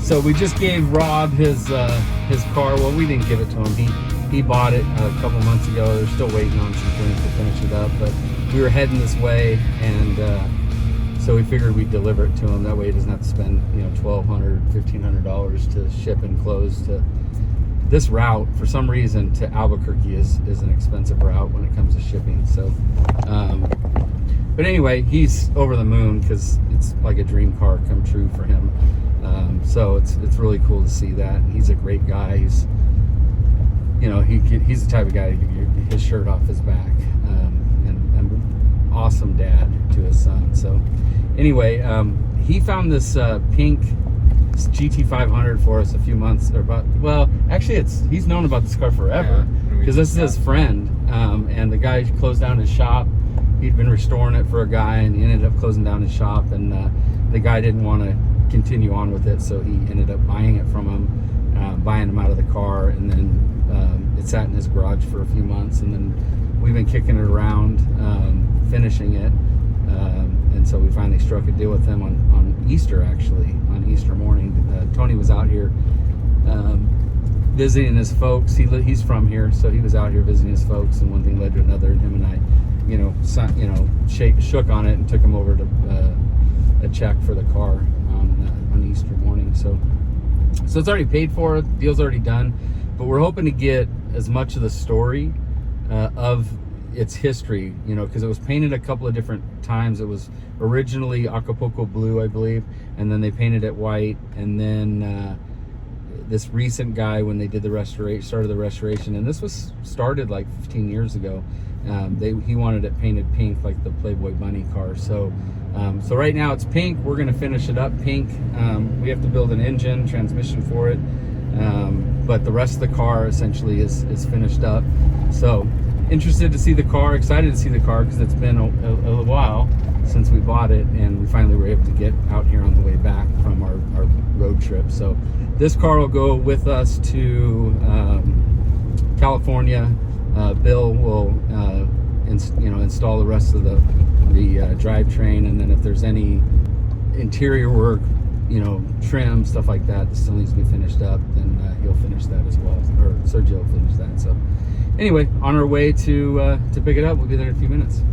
So we just gave Rob his car. Well, we didn't give it to him. He bought it a couple months ago. They're still waiting on some things to finish it up, but we were heading this way, and so we figured we'd deliver it to him. That way he doesn't have to spend, you know, $1,200, $1,500 to ship and close. To this route, for some reason, to Albuquerque is an expensive route when it comes to shipping. So, but anyway, he's over the moon because it's like a dream car come true for him. So it's really cool to see that. He's a great guy. He's, you know, he's the type of guy to give you his shirt off his back, and awesome dad to his son. So anyway, he found this pink GT500 for us a few months, or about, well, actually he's known about this car forever, because this is his friend, and the guy closed down his shop. He'd been restoring it for a guy, and he ended up closing down his shop, and the guy didn't want to continue on with it, so he ended up buying it from him, buying him out of the car, and then it sat in his garage for a few months, and then we've been kicking it around, finishing it, and so we finally struck a deal with him on Easter, actually, on Easter morning. Tony was out here visiting his folks. He's from here, so he was out here visiting his folks, and one thing led to another, and him and I, shook on it and took him over to a check for the car on Easter morning. So it's already paid for, the deal's already done, but we're hoping to get as much of the story of its history, you know, because it was painted a couple of different times. It was originally Acapulco blue, I believe, and then they painted it white, and then this recent guy, when they did the restoration, started the restoration, and this was started like 15 years ago. He wanted it painted pink, like the Playboy bunny car. So right now it's pink. We're gonna finish it up pink. We have to build an engine, transmission for it, but the rest of the car essentially is finished up. So interested to see the car, excited to see the car, because it's been a while since we bought it, and we finally were able to get out here on the way back from our road trip. So this car will go with us to California. Bill will install the rest of the drivetrain, and then if there's any interior work, you know, trim, stuff like that still needs to be finished up, then he'll finish that as well, or Sergio will finish that. So anyway, on our way to pick it up. We'll be there in a few minutes.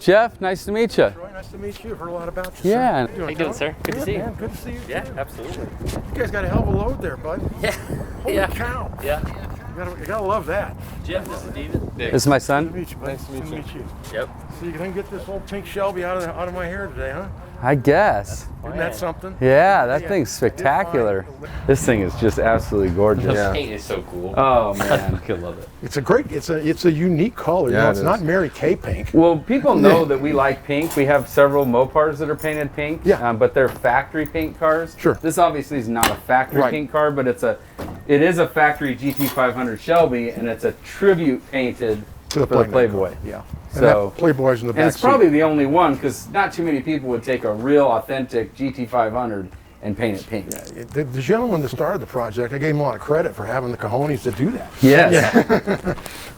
Jeff, nice to meet you. Troy, nice to meet you. I've heard a lot about you. Yeah. Sir. How you doing, sir? Good to see you. Man, good to see you. Yeah, absolutely. You guys got a hell of a load there, bud. Yeah. Holy cow. Yeah. You gotta love that. Jeff, this is David. This is my Nice son. to meet you, bud. Nice to meet you. Yep. So you can get this old pink Shelby out of my hair today, huh? I guess. Isn't that something? Yeah, that thing's spectacular. This thing is just absolutely gorgeous. The paint is so cool. Oh man. I could love it. It's a unique color. Yeah, you know, it it's is. not Mary Kay pink. Well, people know that we like pink. We have several Mopars that are painted pink, Yeah. but they're factory pink cars. Sure. This obviously is not a factory Right. pink car, but it is a factory GT500 Shelby, and it's a tribute painted To the for the Playboy. Yeah. So- And that Playboy's in the back And it's seat. probably the only one, because not too many people would take a real authentic GT500 and paint it pink. The gentleman that started the project, I gave him a lot of credit for having the cojones to do that. Yes.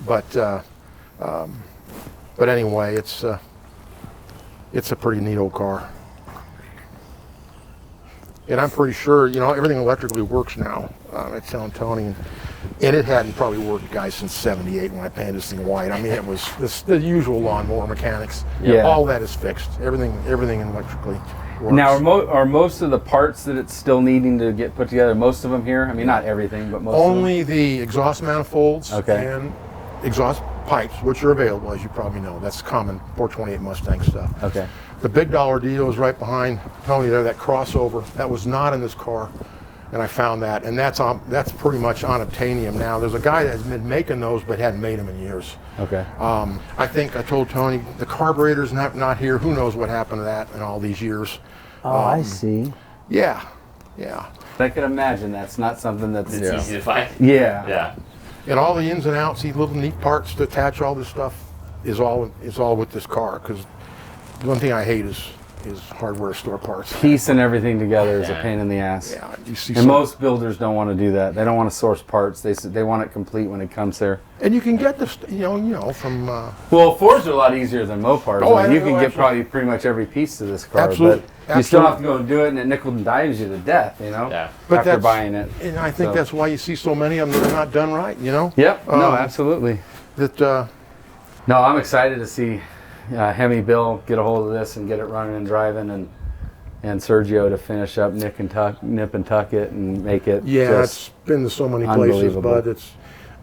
But anyway, it's a pretty neat old car. And I'm pretty sure, you know, everything electrically works now at San Antonio. And it hadn't probably worked, guys, since '78 when I painted this thing white. I mean, it was the usual lawnmower mechanics. Yeah. All that is fixed. Everything electrically works. Now, are most of the parts that it's still needing to get put together, most of them here? I mean, not everything, but most of them? Only the exhaust manifolds Okay. and exhaust pipes, which are available, as you probably know. That's common 428 Mustang stuff. Okay. The big dollar deal is right behind Tony there, that crossover. That was not in this car, and I found that. And that's pretty much on obtainium now. There's a guy that's been making those but hadn't made them in years. Okay. I think I told Tony, the carburetor's not here. Who knows what happened to that in all these years. Oh, I see. Yeah. I can imagine that's not something that's... It's easy to find. Yeah. Yeah. And all the ins and outs, these little neat parts to attach all this stuff is all with this car. Because the one thing I hate is is hardware store parts. Piecing everything together is a pain in the ass. Yeah, you see. And most builders don't want to do that. They don't want to source parts. They want it complete when it comes there. And you can get this, from. Well, Fords are a lot easier than Mopars. Oh, I mean, you can get absolutely. probably pretty much every piece to this car. Absolutely. But you still have to go and do it, and it nickel and dimes you to death, Yeah. But after buying it. And I think that's why you see so many of them that are not done right. Yep. No, absolutely. That. No, I'm excited to see Hemi Bill get a hold of this and get it running and driving, and Sergio to finish up nip and tuck it and make it. Yeah, it's been to so many places, but it's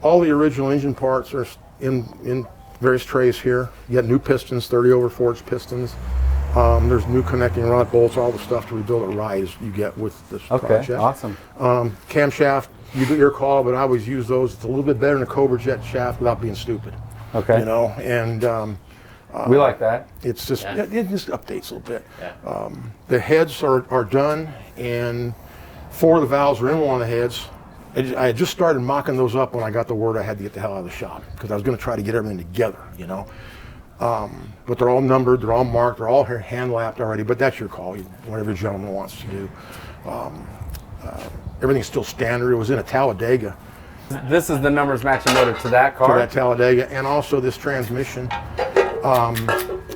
all the original engine parts are in various trays here. You got new pistons, 30 over forged pistons. There's new connecting rod bolts, all the stuff to rebuild it right as you get with this project. Awesome. Camshaft, you do your call, but I always use those. It's a little bit better than a Cobra Jet shaft without being stupid. Okay. And we like that. it's just it just updates a little bit. Yeah. The heads are done, and 4 of the valves are in one of the heads. I had just started mocking those up when I got the word I had to get the hell out of the shop because I was going to try to get everything together, But they're all numbered, they're all marked, they're all hand lapped already. But that's your call, whatever gentleman wants to do. Everything's still standard. It was in a Talladega. This is the numbers matching motor to that car. To that Talladega, and also this transmission.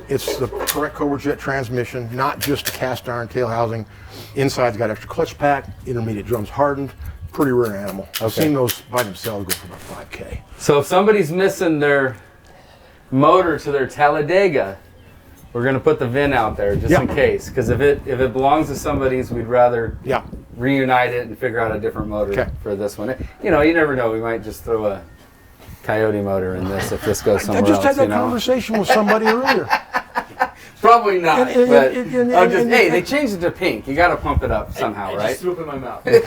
It's the correct Cobra Jet transmission, not just a cast iron tail housing. Inside's got extra clutch pack, intermediate drums hardened. Pretty rare animal. I've seen those by themselves go for about $5K. So if somebody's missing their motor to their Talladega, we're going to put the VIN out there just in case. Because if it belongs to somebody's, we'd rather reunite it and figure out a different motor for this one. You never know. We might just throw a Coyote motor in this if this goes somewhere else. I just had that conversation with somebody earlier. Probably not. Hey, they changed it to pink. You got to pump it up somehow, right? I just threw it in my mouth. You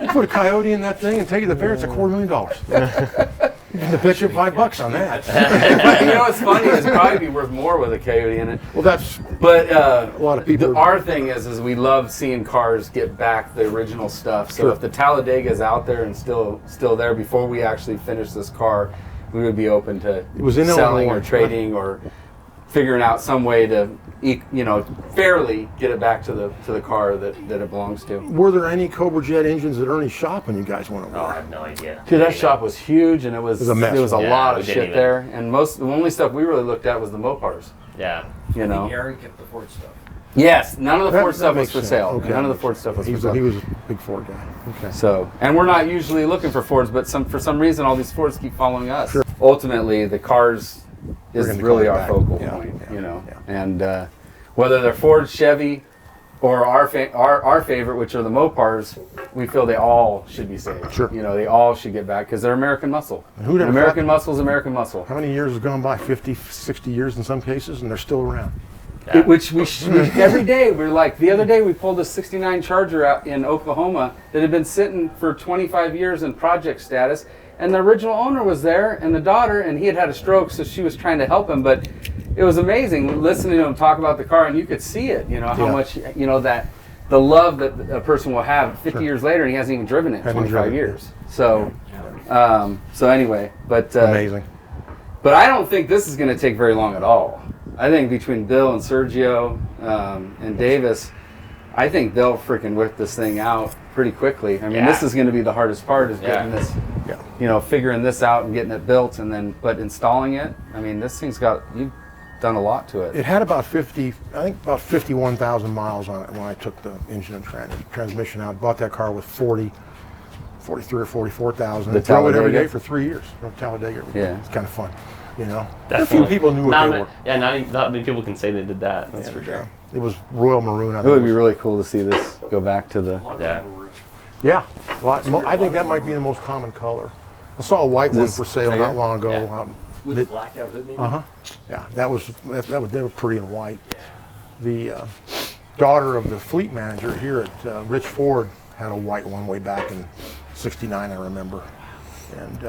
put a Coyote in that thing and take it to the fair, it's $250,000. You can bet you $5 on that. You know what's funny? It's probably be worth more with a Coyote in it. Well, that's. But a lot of people. Our thing is we love seeing cars get back the original stuff. So if the Talladega is out there and still there before we actually finish this car, we would be open to selling or trading or figuring out some way to, fairly get it back to the car that it belongs to. Were there any Cobra Jet engines at Ernie's shop when you guys went over? Oh, I have no idea. Dude, that shop was huge, and it was a mess. There was a lot of shit there, and the only stuff we really looked at was the Mopars. Yeah. I think Aaron kept the Ford stuff. Yes, none of the Ford stuff was for sense. sale. Okay. None of the Ford stuff was for sale. He was a big Ford guy. Okay. So, and we're not usually looking for Fords, but for some reason, all these Fords keep following us. Sure. Ultimately, the cars is really our focal point, and whether they're Ford, Chevy, or our favorite, which are the Mopars, we feel they all should be saved. Sure. They all should get back because they're American muscle. American muscle is American muscle. How many years have gone by? 50, 60 years in some cases, and they're still around. Yeah. Which we every day we're like, the other day we pulled a 69 Charger out in Oklahoma that had been sitting for 25 years in project status, and the original owner was there and the daughter, and he had had a stroke, so she was trying to help him, but it was amazing listening to him talk about the car, and you could see it, how much, that the love that a person will have 50 years later, and he hasn't even driven it in 25 years. So, so anyway, but amazing. But I don't think this is going to take very long at all. I think between Bill and Sergio and Davis, I think they'll freaking whip this thing out pretty quickly. I mean, this is going to be the hardest part is getting this, figuring this out and getting it built, and then, but installing it. I mean, this thing's you've done a lot to it. It had about 51,000 miles on it when I took the engine and transmission out. Bought that car with 43 or 44,000. I drove it every day for 3 years. Talladega every day. It's kind of fun. A few people knew what they were. Yeah, not many people can say they did that. That's for sure. It was royal maroon. It would be really cool to see this go back to the. Yeah. Well, I think that might be the most common color. I saw a white one for sale not long ago. With black out of it, maybe? Yeah, they were pretty in white. The daughter of the fleet manager here at Rich Ford had a white one way back in '69, I remember. And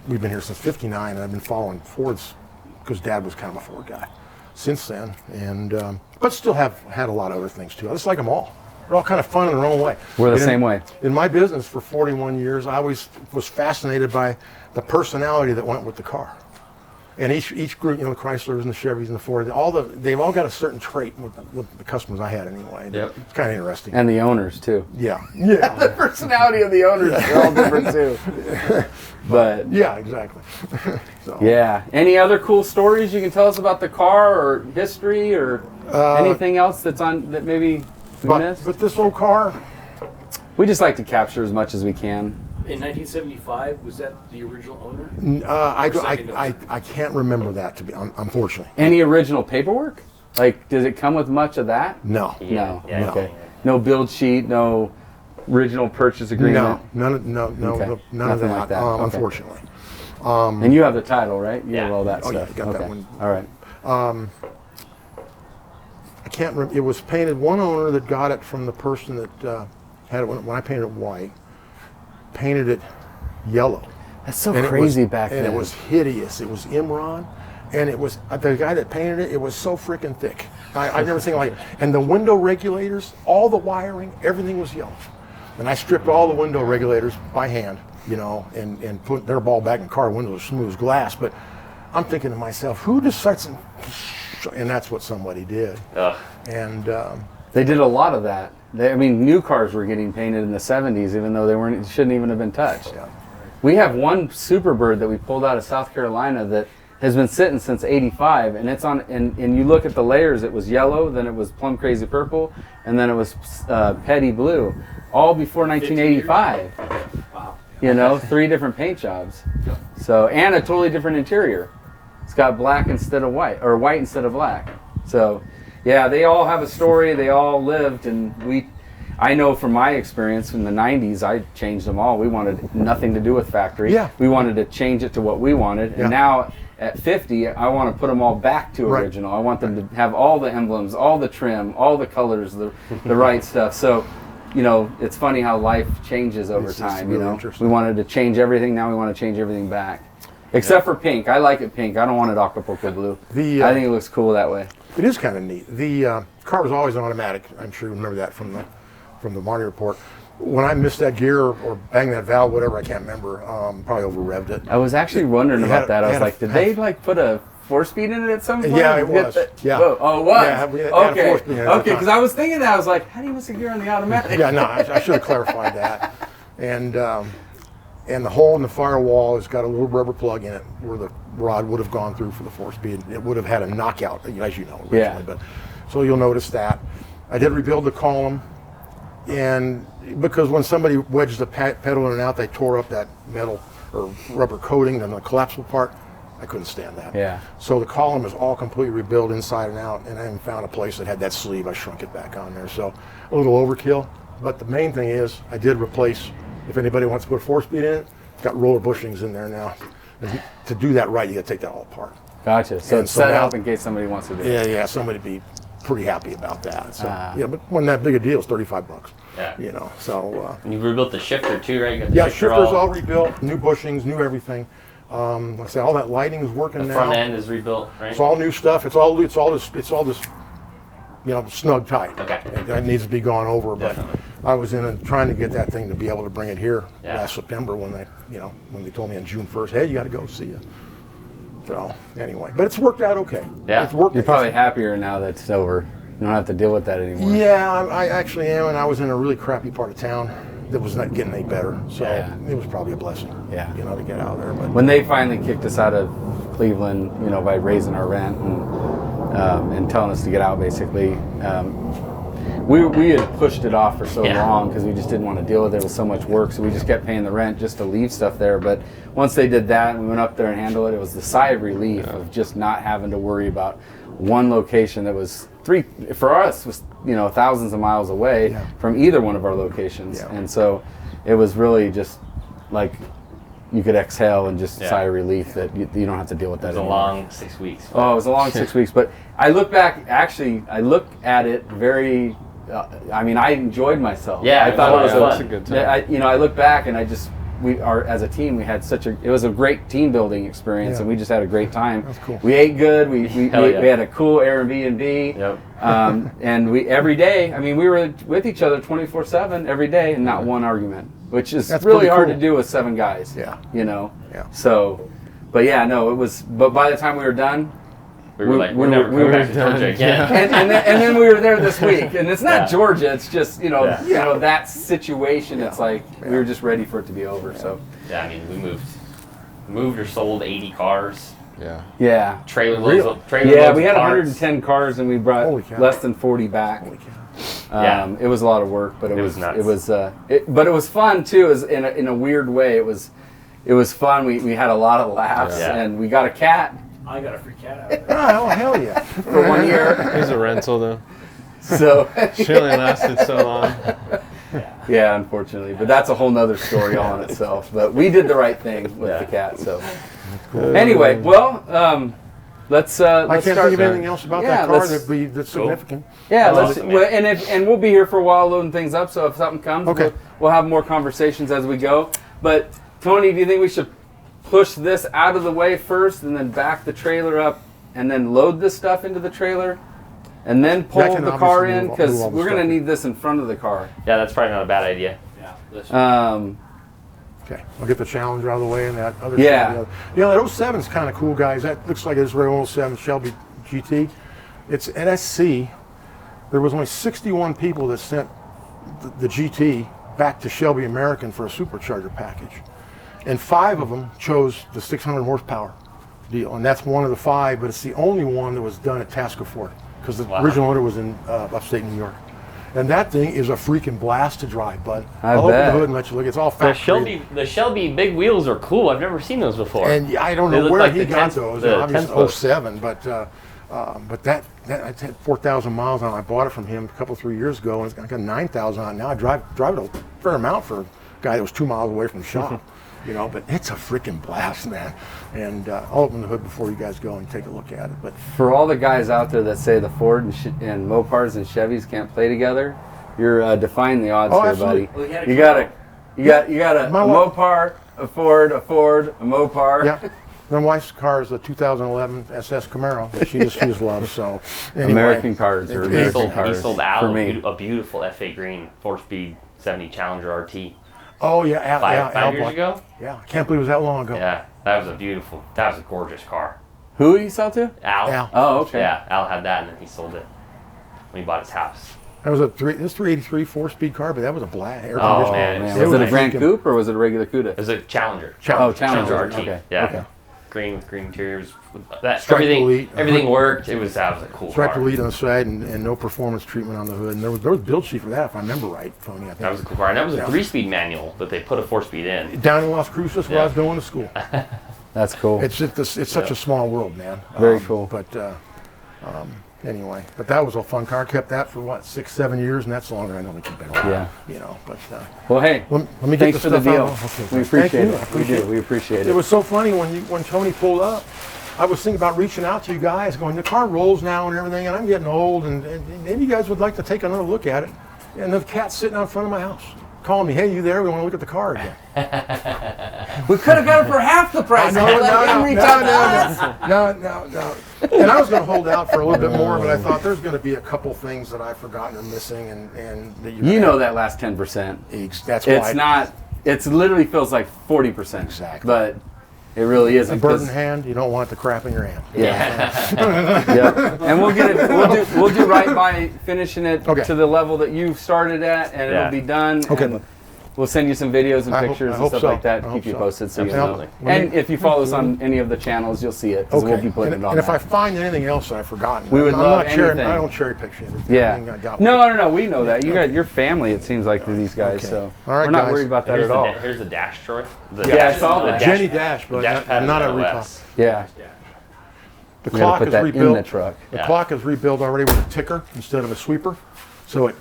we've been here since '59, and I've been following Fords because Dad was kind of a Ford guy since then, and but still have had a lot of other things too. I just like them all. They're all kind of fun in their own way. We're the same way. In my business for 41 years, I always was fascinated by the personality that went with the car. And each group, the Chryslers and the Chevys and the Fords, they've all got a certain trait with the customers I had anyway. Yep. It's kind of interesting. And the owners too. Yeah. The personality of the owners are all different too. But yeah, exactly. So. Yeah. Any other cool stories you can tell us about the car or history or anything else that maybe we missed? But this old car, we just like to capture as much as we can. In 1975, was that the original owner? I can't remember that, unfortunately. Any original paperwork? Like, does it come with much of that? No. No. Yeah. Okay. No build sheet, no original purchase agreement? No, Okay. none of Nothing that, like that. Okay. unfortunately. And you have the title, right? You have all that Oh, yeah, stuff. got that Okay. one. All right. I can't remember. It was painted, one owner that got it from the person that had it when I painted it white, painted it yellow. That's so And crazy back then. And it was hideous. It was Imran, and it was the guy that painted it. It was so freaking thick. I've never seen it like it. And the window regulators, all the wiring, everything was yellow. And I stripped all the window regulators by hand, and put their ball back in the car windows, smooth as glass. But I'm thinking to myself, who decides? And that's what somebody did. And they did a lot of that. New cars were getting painted in the 70s, even though they shouldn't even have been touched. yeah. We have one Superbird that we pulled out of South Carolina that has been sitting since 85, and it's on. And you look at the layers; it was yellow, then it was plum crazy purple, and then it was petty blue, all before 1985. Wow. 3 different paint jobs. So, and a totally different interior. It's got black instead of white, or white instead of black. So, yeah, they all have a story. They all lived, and I know from my experience in the 90s, I changed them all. We wanted nothing to do with factory. Yeah. We wanted to change it to what we wanted. And now at 50, I want to put them all back to original. I want them to have all the emblems, all the trim, all the colors, the right stuff. So, it's funny how life changes over time. Really interesting. We wanted to change everything. Now we want to change everything back. Except for pink. I like it pink. I don't want it Acapulco blue. I think it looks cool that way. It is kind of neat. The car was always automatic. I'm sure you remember that from the Marty report. When I missed that gear or banged that valve, whatever, I can't remember, probably over revved it. I was actually wondering about that. I was like, did they put a 4-speed in it at some point? Yeah, it was. Yeah. Whoa. Oh, it was? Yeah, we had a okay. 4-speed in it at the Okay, because I was thinking that. I was like, how do you miss a gear on the automatic? Yeah, no, I should have clarified that. And the hole in the firewall has got a little rubber plug in it where the rod would have gone through for the 4-speed. It would have had a knockout, as you know, originally. Yeah. But so you'll notice that. I did rebuild the column, and because when somebody wedged the pedal in and out, they tore up that metal or rubber coating and the collapsible part. I couldn't stand that. Yeah. So the column is all completely rebuilt inside and out, and I even found a place that had that sleeve. I shrunk it back on there. So a little overkill. But the main thing is I did replace, if anybody wants to put a 4-speed in it, it's got roller bushings in there now. And to do that right, you got to take that all apart. Gotcha. So And it's so set now- up in case somebody wants to do it. Yeah, somebody'd be pretty happy about that. So but wasn't that big a deal? It's $35. Yeah. So And you rebuilt the shifter too, right? You got the yeah, shifter shifter's all rebuilt, new bushings, new everything. Like I say, all that lighting is working The now. front end is rebuilt, right? It's all new stuff. It's all this snug tight. Okay. That needs to be gone over. But Definitely. I was trying to get that thing to be able to bring it here Yeah. last September when they told me on June 1st, hey, you got to go see you. So anyway, but it's worked out okay. Yeah. It's worked. You're probably happier now that it's over. You don't have to deal with that anymore. Yeah, I actually am, and I was in a really crappy part of town that was not getting any better. So Yeah. it was probably a blessing. Yeah. To get out of there. But When they finally kicked us out of Cleveland, by raising our rent and telling us to get out, basically, we had pushed it off for so long because we just didn't want to deal with it. It was so much work, so we just kept paying the rent just to leave stuff there. But once they did that and we went up there and handled it, it was the sigh of relief of just not having to worry about one location that was for us was thousands of miles away from either one of our locations. Yeah. And so it was really just like you could exhale and just sigh of relief that you don't have to deal with that It was a anymore. long 6 weeks. Oh, it was a long 6 weeks, but I look back. Actually, I look at it very. I enjoyed myself. Yeah, I thought it was a good time. I look back and as a team, we had it was a great team building experience, and we just had a great time. That's cool. We ate good. We yeah. had a cool Airbnb. Yep. And every day. We were with each other 24/7 every day, and not one argument, which is That's really pretty hard cool. to do with 7 guys. Yeah. Yeah. Yeah. So, But yeah, no, it was. But by the time we were done, We were like, we're never going back to Georgia again. and then we were there this week, and it's not Georgia. It's just you know that situation. It's like we were just ready for it to be over. So Yeah, I mean, we moved or sold 80 cars. yeah, Trailer Really? loads. Trailer yeah. loads We of had parts. 110 cars, and we brought Holy cow. less than 40 back. Yeah. It was a lot of work, but it was nuts. it was but it was fun too. Is in a weird way. It was fun. We had a lot of laughs, Yeah. and we got a cat I got a free cat out of there. Oh, hell yeah. for 1 year. It was a rental though. So She only lasted so long. yeah, unfortunately, but that's a whole nother story all in itself. But we did the right thing with the cat. So anyway, well, let's I let's can't start. think of anything else about Yeah, that car let's- that's significant. Yeah, That's let's awesome, man. and we'll be here for a while loading things up. So if something comes, Okay. we'll have more conversations as we go. But Tony, do you think we should push this out of the way first, and then back the trailer up, and then load this stuff into the trailer, and then pull That can the car obviously in move because all the we're gonna stuff. need this in front of the car. Yeah, that's probably not a bad idea. Yeah. This Okay, I'll get the Challenger out of the way and that other Yeah. side. You know, that 07 is kind of cool, guys. That looks like it's real 07 Shelby GT. It's an SC. There was only 61 people that sent the GT back to Shelby American for a supercharger package. And 5 of them chose the 600 horsepower deal. And that's one of the 5, but it's the only one that was done at Tasker Ford because the original owner was in upstate New York. And that thing is a freaking blast to drive, bud. I'll open bet. the hood and let you look. It's all The factory. Shelby big wheels are cool. I've never seen those before. And I don't They know look where like he the got 10 those. the Obviously 10 foot. 07, but that I had 4,000 miles on it. I bought it from him a couple 3 years ago, and I got 9,000 on it now. I drive it a fair amount for a guy that was 2 miles away from the shop. You know, but it's a freaking blast, man. And I'll open the hood before you guys go and take a look at it. But For all the guys out there that say the Ford and Mopars and Chevys can't play together, you're defying the odds Oh, here, absolutely. buddy. Well, he had a You got a My wife- Mopar, a Ford, a Mopar. yeah, my wife's car is a 2011 SS Camaro that she just loves. So anyway, American cars are He He American sold, cars he sold for Al me. a beautiful F8 green 4-speed 70 Challenger RT Oh yeah, Al, five Al years bought- ago. Yeah, I can't believe it was that long ago. Yeah, that was a gorgeous car. Who you sell to? Al. Al. Oh, okay. Yeah, Al had that and then he sold it when he bought his house. That was this 383 4-speed car, but that was a blast. Air Oh, conditioning. man. Man, It was it a was Grand freaking- Coupe or was it a regular Cuda? It was a Challenger. Oh, Challenger. RT. Okay. Yeah. Okay. Green with green interiors. That Striped everything Elite. everything worked. That was a cool Striped car. Elite on the side and no performance treatment on the hood. And there was build sheet for that, if I remember right, Tony. I think. That was a cool car. And that was a Yeah. 3-speed manual that they put a 4-speed in. Down in Las Cruces where I was going to school. That's cool. It's such a small world, man. Very cool. But anyway, but that was a fun car. Kept that for what 6-7 years, and that's longer. I normally keep it. Yeah. You know, but Well, hey, let me get thanks the for the stuff deal. out. Okay, We thank appreciate you. it. I appreciate We appreciate it. It was so funny when Tony pulled up. I was thinking about reaching out to you guys, going, the car rolls now and everything, and I'm getting old, and maybe you guys would like to take another look at it. And the cat's sitting out in front of my house, calling me, hey, you there? We want to look at the car again. We could have got it for half the price. Let him reach out to us. No. And I was going to hold out for a little bit more, but I thought there's going to be a couple things that I've forgotten or missing, and that You know that last 10%. that's why It's not. It literally feels like 40%. Exactly. But it really a isn't. bird in 'cause- hand. You don't want the crap in your hand. Yeah. Yeah. And we'll get it. We'll do right by finishing it Okay. to the level that you started at, and Yeah. it'll be done. Okay. And we'll send you some videos and I hope- pictures I and hope stuff so. like that. I Keep hope you so. posted so you Absolutely. know. And if you follow us on any of the channels, you'll see it. 'Cause we'll be putting it on. and if that. I find anything else that I've forgotten, We would I'm love not cherry, anything. I don't cherry pick shit. Yeah. Everything I got. No. We know that. You got your family. It seems like to these guys. Okay. So All right, we're not guys. worried about that Here's at all. Here's the dash, Troy. The Yeah, I dash- saw the that. Jenny Dash, but dash pad not is a an recall. OS. Yeah. The We gotta clock put is that in rebuilt. the truck. The Yeah. clock is rebuilt already with a ticker instead of a sweeper, so it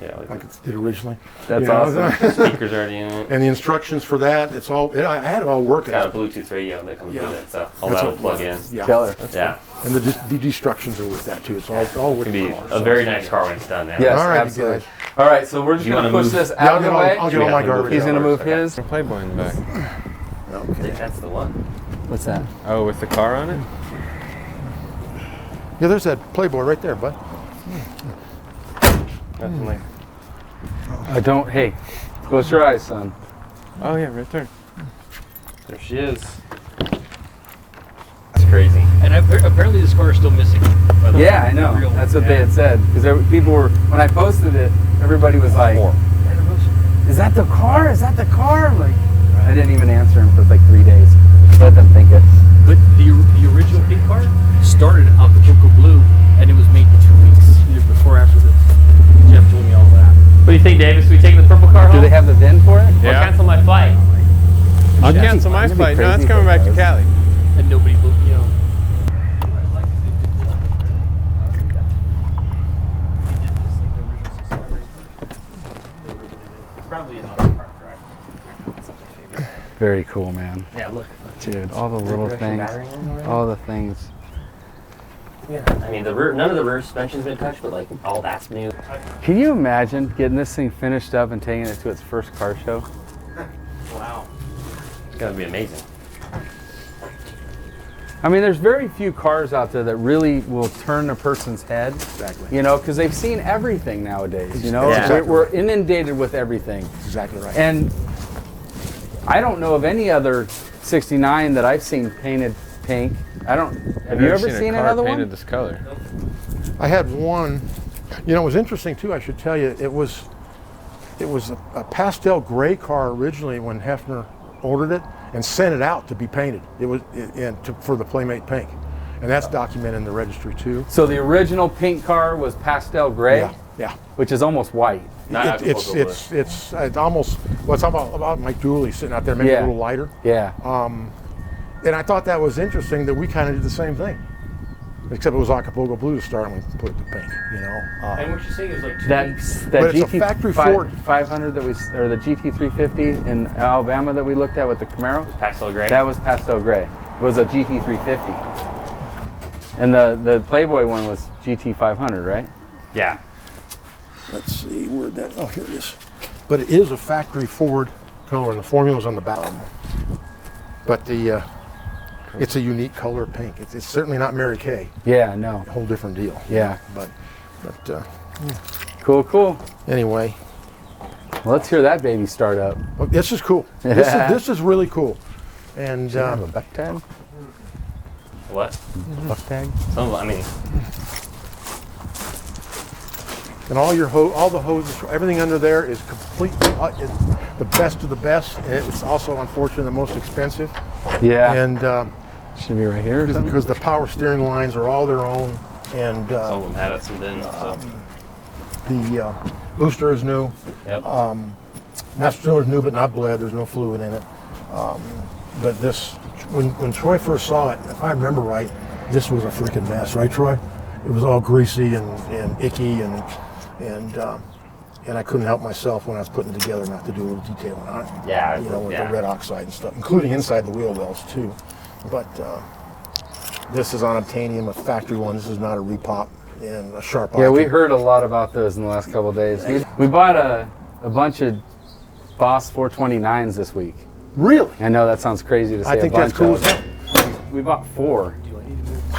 Yeah, like it did originally. That's You know, awesome. speakers already in it. And the instructions for that, it's all. I had it all working. Got a Bluetooth radio that comes Yeah. with it, so all That's that will what- plug in. Yeah. Killer. Yeah, And the destructions are with that too. It's all with it'll be the car. a very nice car when it's done. There. Yes, All right, you absolutely. guys. All right, so we're just You going to wanna push move- this Yeah, out of the way. I'll get all my garbage. He's out. going to move Okay. his. A Playboy in the back. I think that's the one. What's that? Oh, with the car on it? Yeah, there's that Playboy right there, bud. Nothing like. I don't. Hey, close your eyes, son. Oh yeah, right there. There she is. crazy. And apparently this car is still missing. by the way. Yeah, I know. Real- That's what they yeah. had said. Because people were, when I posted it, everybody was like, "Is that the car? Is that the car?" Like, I didn't even answer him for like 3 days. Let them think it. But the original pink car started out the Cocoa Blue, and it was made 2 weeks before after this. Jeff told me all that. What do you think, Davis? We taking the purple car home? Do they have the VIN for it? Or Yeah. cancel my flight? I'll Yeah. cancel my It'd be flight. No, crazy it's if coming it back to was. Cali. And nobody, you know. Probably an auto park drive. Very cool, man. Yeah, look. Dude, all the little things. All the things. Yeah. I mean, the rear, none of the rear suspension's been touched, but like all that's new. Can you imagine getting this thing finished up and taking it to its first car show? Wow. It's gotta be amazing. I mean, there's very few cars out there that really will turn a person's head. Exactly. You know, because they've seen everything nowadays. You know, Yeah. Exactly we're right. inundated with everything. Exactly right. And I don't know of any other 69 that I've seen painted pink. Have you ever seen a car another painted one? this color? I had one, you know, it was interesting too, I should tell you, it was a pastel gray car originally when Hefner ordered it and sent it out to be painted. It was for the Playmate Pink. And that's documented in the registry too. So the original pink car was pastel gray, Yeah. which is almost white. Not It's almost, well, it's about Mike Dooley sitting out there, maybe Yeah. a little lighter. Yeah. And I thought that was interesting that we kind of did the same thing. Except it was Acapulco Blue to start and we put it to pink, you know. And what you're saying is like 2 That weeks. that But it's a GT factory Ford. 500 that or the GT350 in Alabama that we looked at with the Camaro, Pastel gray. that was pastel gray. It was a GT350. And the Playboy one was GT500, right? Yeah. Let's see, where'd that, oh, here it is. But it is a factory Ford color and the formula's on the back. But it's a unique color of pink. It's certainly not Mary Kay, Yeah, no. a whole different deal. Yeah. But Cool. anyway, Well, let's hear that baby start up. well, this is cool. This is really cool. And Have a buck tag? What? Buck tag? Some, I mean, and all the hoses, everything under there is completely is the best of the best. And it's also, unfortunately, the most expensive. Yeah. And Should be right here or something? because the power steering lines are all their own, and some of them had it, some didn't. So. the booster is new. Yep. Master cylinder is new, but not bled. There's no fluid in it. But this, when Troy first saw it, if I remember right, this was a freaking mess, right, Troy? It was all greasy and icky, and I couldn't help myself when I was putting it together not to do a little detailing on it. Yeah, You know, with yeah. the red oxide and stuff, including inside the wheel wells too. But this is on Obtanium, a factory one. This is not a repop and a sharp. Yeah, we optic. heard a lot about those in the last couple of days. We bought a bunch of Boss 429s this week. Really. I know that sounds crazy to say. I think a bunch that's cool of. as hell. We bought 4.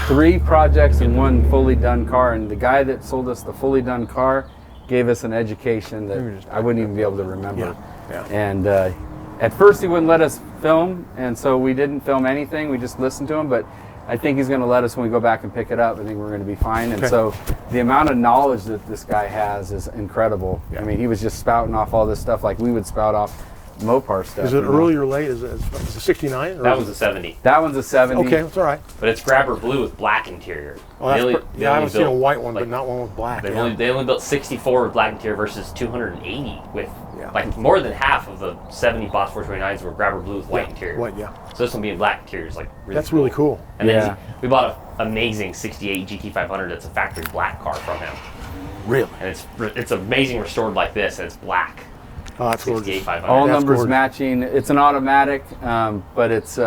3 projects and 1 fully done car, and the guy that sold us the fully done car gave us an education that I wouldn't even be able to remember. Yeah. And at first he wouldn't let us film, and so we didn't film anything. We just listened to him, but I think he's going to let us when we go back and pick it up. I think we're going to be fine. And Okay. so the amount of knowledge that this guy has is incredible. Yeah. I mean, he was just spouting off all this stuff like we would spout off Mopar stuff. Is it you know? early or late? Is it 69? Or That is was it- a 70, That one's a 70. Okay, that's all right. but it's grabber blue with black interior. Oh, that's They only- I they haven't only seen a built, white one, like, but not one with black. They Yeah. only built 64 with black interior versus 280 with Yeah. like more than half of the 70 Boss 429s were grabber blue with white interior. White, yeah. So this one being black interior is like really That's really cool. And Yeah. then we bought an amazing 68 GT500 that's a factory black car from him. Really. And it's amazing restored like this, and it's black. Oh, that's 68 gorgeous. 500. All That's numbers gorgeous. matching. It's an automatic, but it's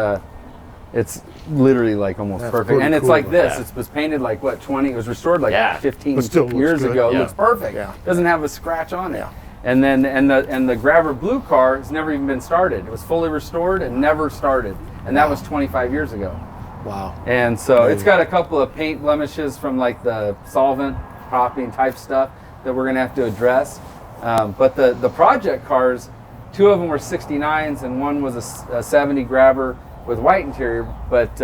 literally like almost That's perfect. pretty And it's cool, like though. this. Yeah. It was painted like what 20? It was restored like Yeah. 15 But still looks years good. ago. It Yeah. looks perfect. Yeah. Doesn't have a scratch on it. Yeah. And then and the grabber blue car has never even been started. It was fully restored and never started. And that was 25 years ago. Wow. And so it's got a couple of paint blemishes from like the solvent popping type stuff that we're gonna have to address. But the project cars, 2 of them were 69s and one was a 70 grabber with white interior. But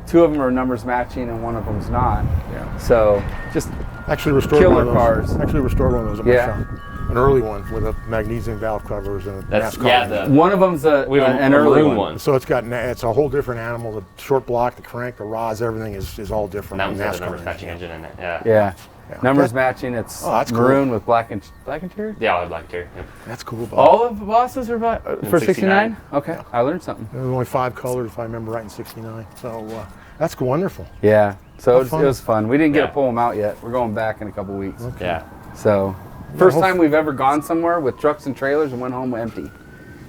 2 of them are numbers matching and 1 of them's not. Yeah. So just Actually restored Killer one of those. cars. Actually restored one of those at my Yeah. shop. An early one with a magnesium valve covers and a That's NASCAR. one of them's we have an a early maroon one. So it's got it's a whole different animal. The short block, the crank, the rods, everything is all different. And that one's got the NASCAR numbers matching engine in it. Yeah. Yeah. Yeah. Numbers That- matching. It's Oh, that's cool. maroon with black interior. Yeah, I'll have black interior. Yep. That's cool. Bob. All of the bosses are for 69? 69. Okay, I learned something. There was only 5 colors, if I remember right, in '69. So that's wonderful. Yeah, so it fun. was fun. We didn't get Yeah. to pull them out yet. We're going back in a couple weeks. Yeah. So, first hope- time we've ever gone somewhere with trucks and trailers and went home empty.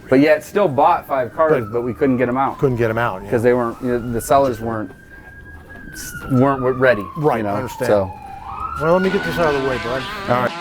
But yet still bought 5 cars, but we couldn't get them out Couldn't get them out. because they weren't. The sellers weren't ready. Right, You know? I understand. So, Well, let me get this out of the way, bud. all right.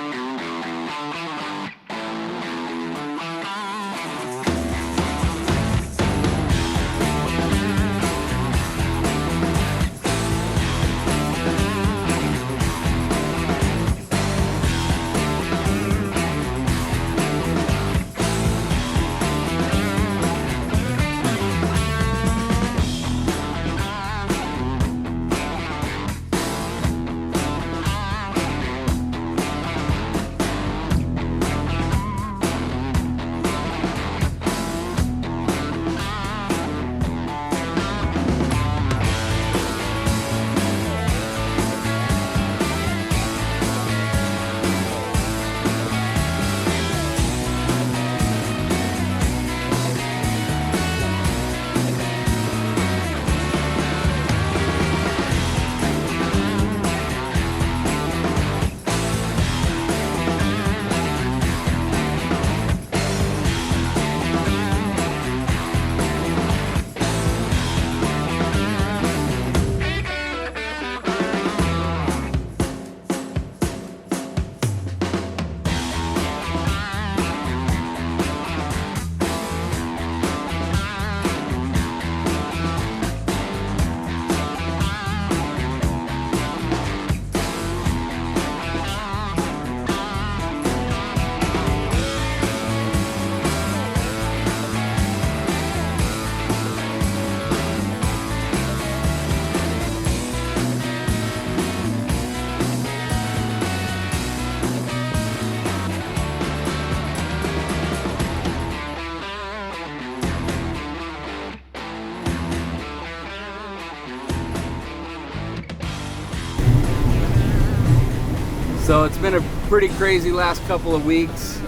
So it's been a pretty crazy last couple of weeks.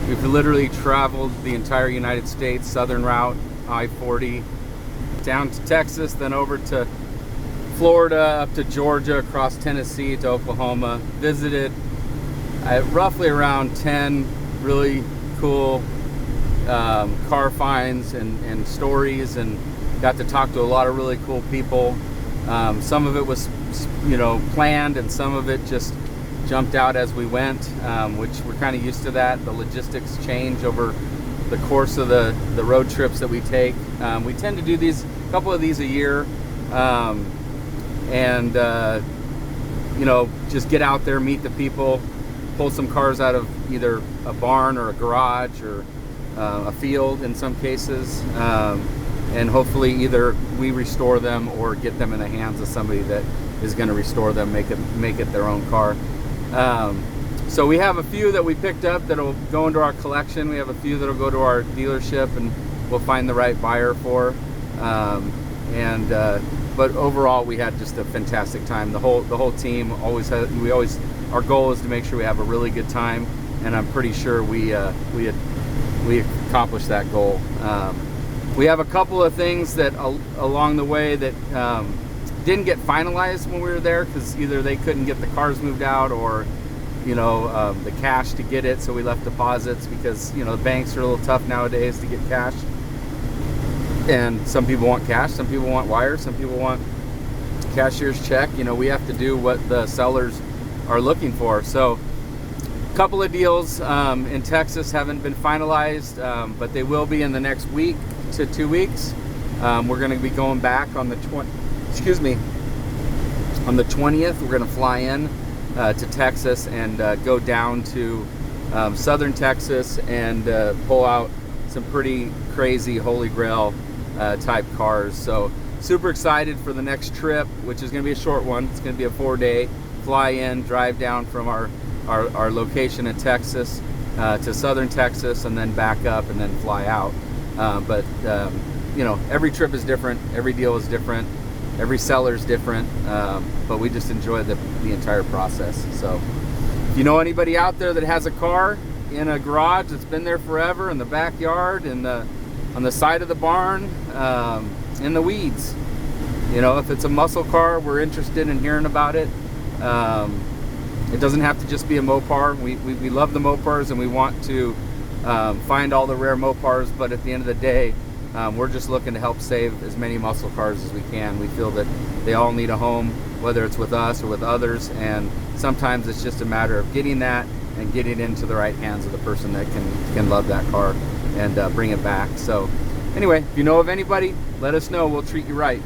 We've literally traveled the entire United States, southern route, I-40, down to Texas, then over to Florida, up to Georgia, across Tennessee to Oklahoma. Visited roughly around 10 really cool car finds and stories, and got to talk to a lot of really cool people. Some of it was, planned, and some of it just jumped out as we went, which we're kind of used to that. The logistics change over the course of the road trips that we take. We tend to do a couple of these a year, and just get out there, meet the people, pull some cars out of either a barn or a garage or a field in some cases, and hopefully either we restore them or get them in the hands of somebody that is going to restore them, make it their own car. So we have a few that we picked up that'll go into our collection. We have a few that'll go to our dealership, and we'll find the right buyer for. But overall, we had just a fantastic time. The whole team our goal is to make sure we have a really good time, and I'm pretty sure we accomplished that goal. We have a couple of things that along the way that didn't get finalized when we were there, because either they couldn't get the cars moved out or the cash to get it, so we left deposits because the banks are a little tough nowadays to get cash, and some people want cash, some people want wires, some people want cashier's check. We have to do what the sellers are looking for. So a couple of deals in Texas haven't been finalized, but they will be in the next week to 2 weeks. We're going to be going back on the 20th. We're going to fly in to Texas and go down to southern Texas and pull out some pretty crazy Holy Grail type cars. So super excited for the next trip, which is going to be a short one. It's going to be a 4-day fly in, drive down from our location in Texas to southern Texas, and then back up and then fly out. But you know, every trip is different, every deal is different, every seller is different, but we just enjoy the entire process. So if you know anybody out there that has a car in a garage that's been there forever, in the backyard, on the side of the barn, in the weeds, you know, if it's a muscle car, we're interested in hearing about it. It doesn't have to just be a Mopar. We love the Mopars, and we want to find all the rare Mopars, but at the end of the day, we're just looking to help save as many muscle cars as we can. We feel that they all need a home, whether it's with us or with others, and sometimes it's just a matter of getting that and getting it into the right hands of the person that can love that car and bring it back. So anyway, if you know of anybody, let us know. We'll treat you right.